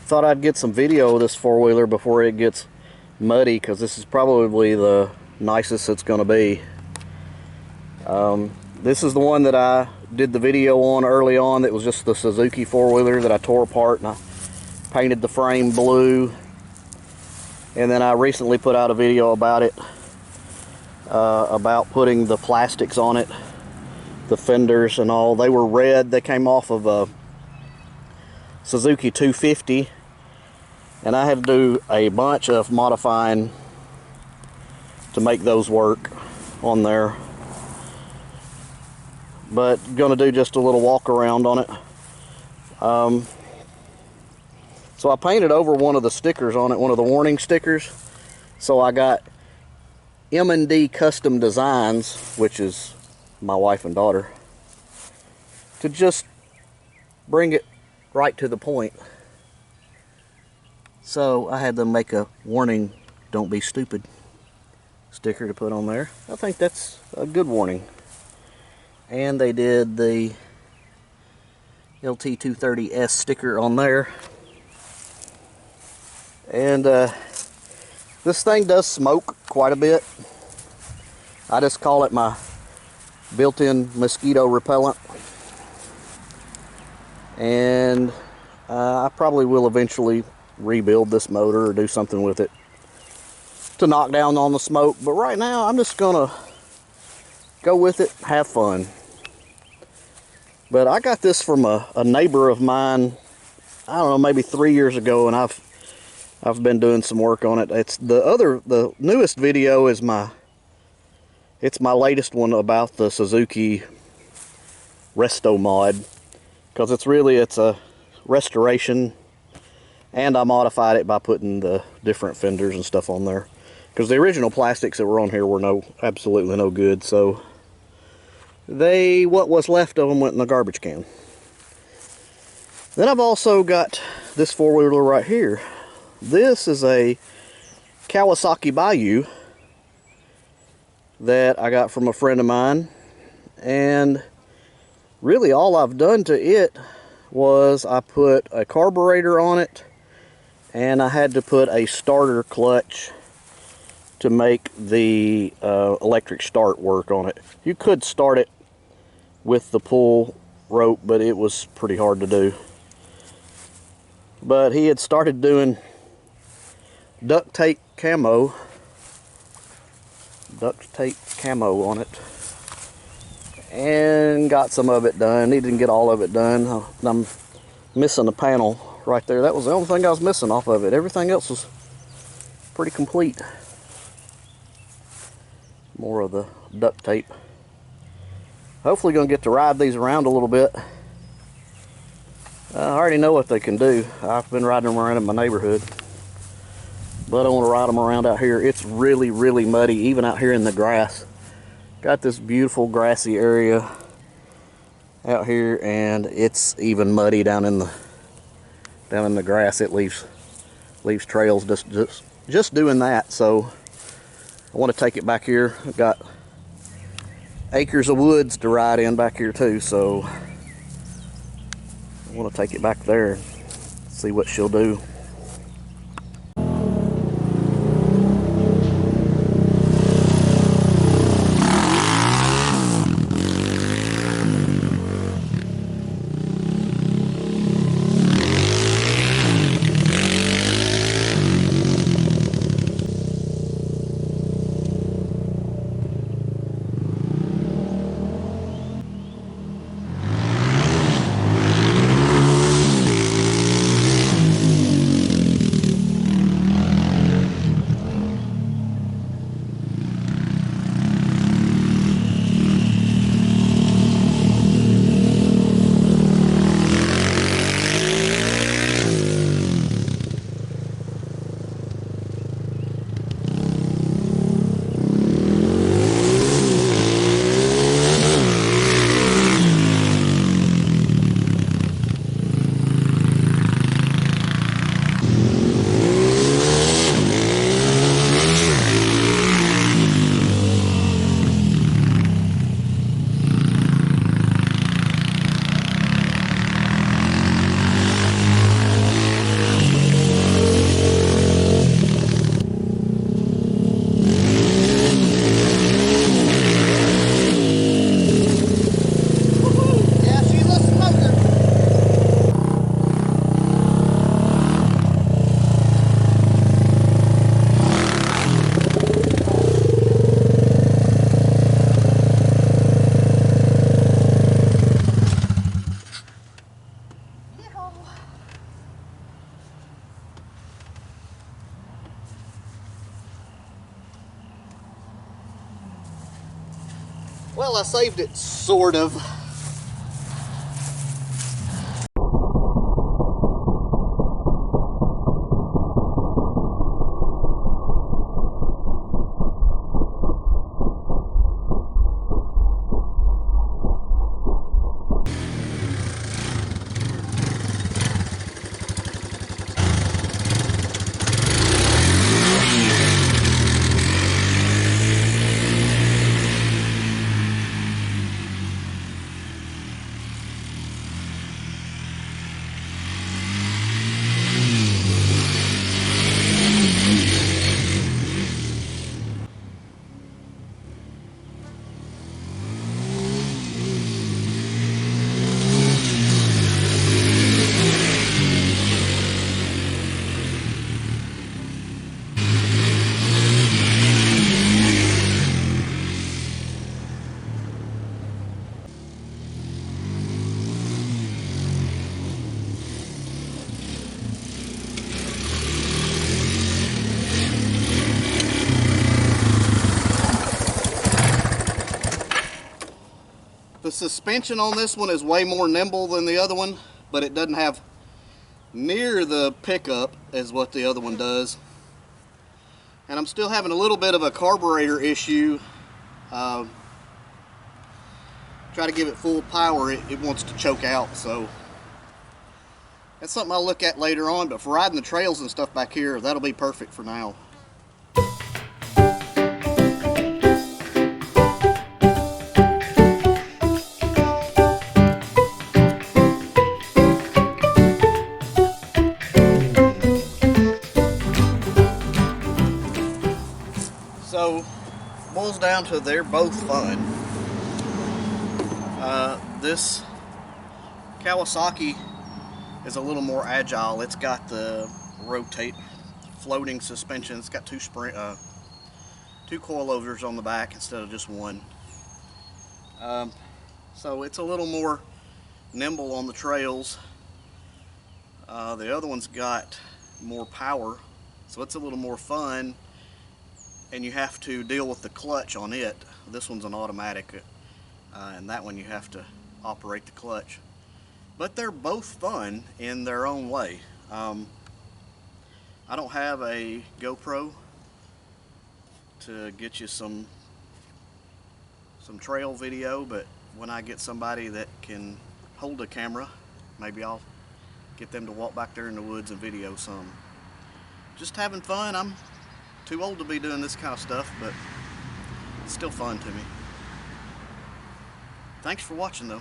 thought I'd get some video of this four-wheeler before it gets muddy, because this is probably the nicest it's going to be. This is the one that I did the video on early on. That was just the Suzuki four-wheeler that I tore apart, and I painted the frame blue. And then I recently put out a video about it, about putting the plastics on it, the fenders and all. They were red. They came off of a Suzuki 250, and I had to do a bunch of modifying to make those work on there. But gonna do just a little walk around on it. So I painted over one of the stickers on it, one of the warning stickers. So I got M&D Custom Designs, which is my wife and daughter, to just bring it right to the point. So I had them make a warning, "Don't be stupid" sticker to put on there. I think that's a good warning. And they did the LT230S sticker on there. And this thing does smoke quite a bit. I just call it my built-in mosquito repellent. And I probably will eventually rebuild this motor or do something with it to knock down on the smoke. But right now I'm just gonna go with it, have fun. But I got this from a neighbor of mine, I don't know, maybe 3 years ago, and I've been doing some work on it. It's the newest video is my latest one about the Suzuki Resto mod, because it's a restoration, and I modified it by putting the different fenders and stuff on there, because the original plastics that were on here were absolutely no good. So what was left of them went in the garbage can. Then I've also got this four-wheeler right here. This is a Kawasaki Bayou that I got from a friend of mine, and really all I've done to it was I put a carburetor on it, and I had to put a starter clutch to make the electric start work on it. You could start it with the pull rope, but it was pretty hard to do. But he had started doing duct tape camo on it, and got some of it done. He didn't get all of it done. I'm missing a panel right there. That was the only thing I was missing off of it. Everything else was pretty complete. More of the duct tape. Hopefully gonna get to ride these around a little bit. I already know what they can do. I've been riding them around in my neighborhood, but I want to ride them around out here. It's really, really muddy, even out here in the grass. Got this beautiful grassy area out here, and it's even muddy down in the grass. It leaves trails just doing that. So I want to take it back here. I've got acres of woods to ride in back here too, so I want to take it back there and see what she'll do. Well, I saved it, sort of. The suspension on this one is way more nimble than the other one, but it doesn't have near the pickup as what the other one does. And I'm still having a little bit of a carburetor issue. Try to give it full power, it wants to choke out, so that's something I'll look at later on, but for riding the trails and stuff back here, that'll be perfect for now. So, boils down to they're both fun. This Kawasaki is a little more agile. It's got the rotate floating suspension. It's got two coilovers on the back instead of just one. So it's a little more nimble on the trails. The other one's got more power, so it's a little more fun. And you have to deal with the clutch on it. This one's an automatic, and that one you have to operate the clutch. But they're both fun in their own way. I don't have a GoPro to get you some trail video, but when I get somebody that can hold a camera, maybe I'll get them to walk back there in the woods and video some. Just having fun. I'm too old to be doing this kind of stuff, but it's still fun to me. Thanks for watching though.